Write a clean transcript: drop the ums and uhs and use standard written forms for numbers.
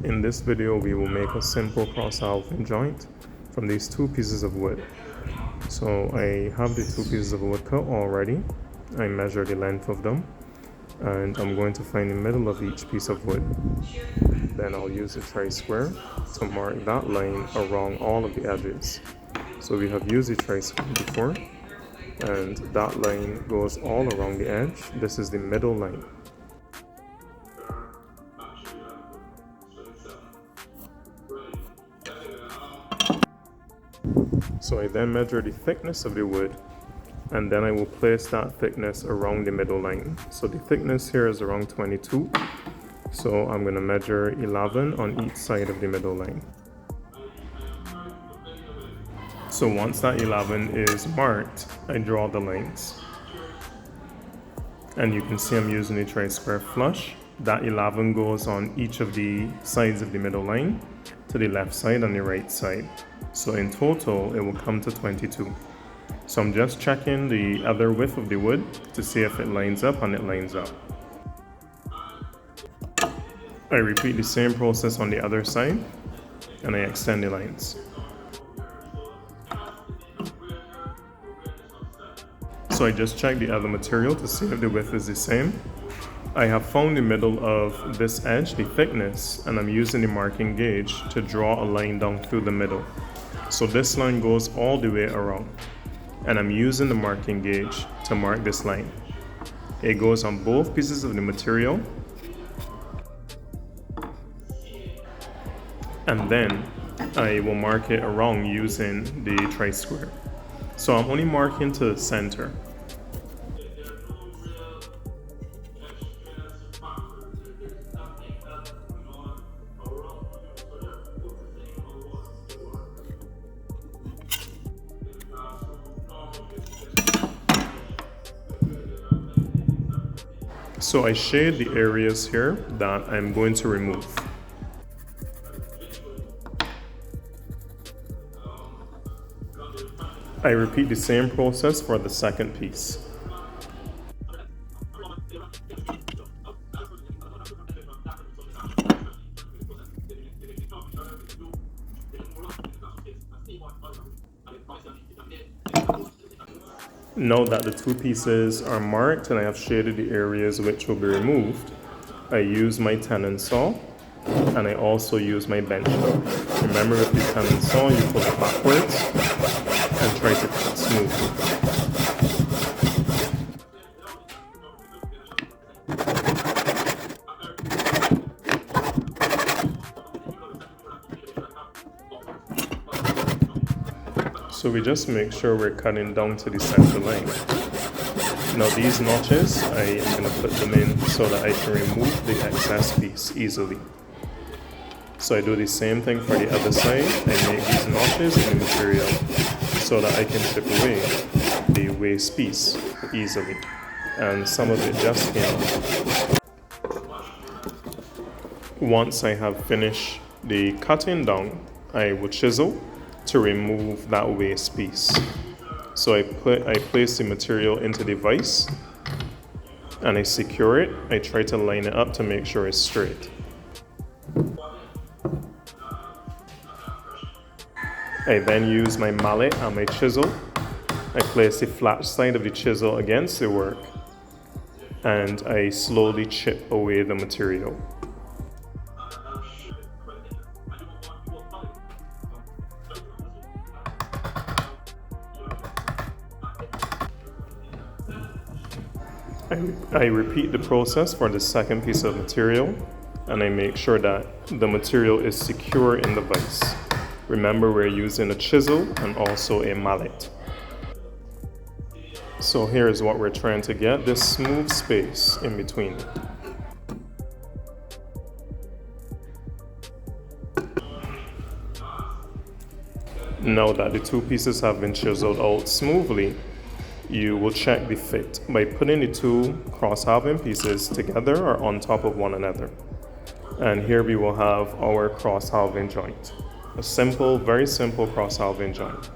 In this video, we will make a simple cross-halving joint from these two pieces of wood. So I have the two pieces of wood cut already. I measure the length of them, and I'm going to find the middle of each piece of wood. Then I'll use a tri-square to mark that line around all of the edges. So we have used the tri-square before, and that line goes all around the edge. This is the middle line. So I then measure the thickness of the wood, and then I will place that thickness around the middle line. So the thickness here is around 22. So I'm going to measure 11 on each side of the middle line. So once that 11 is marked, I draw the lines. And you can see I'm using a tri-square flush. That 11 goes on each of the sides of the middle line, to the left side and the right side. So in total, it will come to 22. So I'm just checking the other width of the wood to see if it lines up, and it lines up. I repeat the same process on the other side, and I extend the lines. So I just check the other material to see if the width is the same. I have found the middle of this edge, the thickness, and I'm using the marking gauge to draw a line down through the middle. So this line goes all the way around, and I'm using the marking gauge to mark this line. It goes on both pieces of the material, and then I will mark it around using the tri-square. So I'm only marking to the center. So I shade the areas here that I'm going to remove. I repeat the same process for the second piece. Now that the two pieces are marked and I have shaded the areas which will be removed, I use my tenon saw, and I also use my bench saw. Remember, with the tenon saw, you pull it backwards and try to cut smooth. So we just make sure we're cutting down to the center line. Now these notches, I am going to put them in so that I can remove the excess piece easily. So I do the same thing for the other side. I make these notches in the material so that I can chip away the waste piece easily. And some of it just came out. Once I have finished the cutting down, I will chisel to remove that waste piece. So I place the material into the vise and I secure it. I try to line it up to make sure it's straight. I then use my mallet and my chisel. I place the flat side of the chisel against the work, and I slowly chip away the material. I repeat the process for the second piece of material, and I make sure that the material is secure in the vise. Remember, we're using a chisel and also a mallet. So here is what we're trying to get, this smooth space in between. Now that the two pieces have been chiseled out smoothly, you will check the fit by putting the two cross-halving pieces together or on top of one another. And here we will have our cross-halving joint. A simple, very simple cross-halving joint.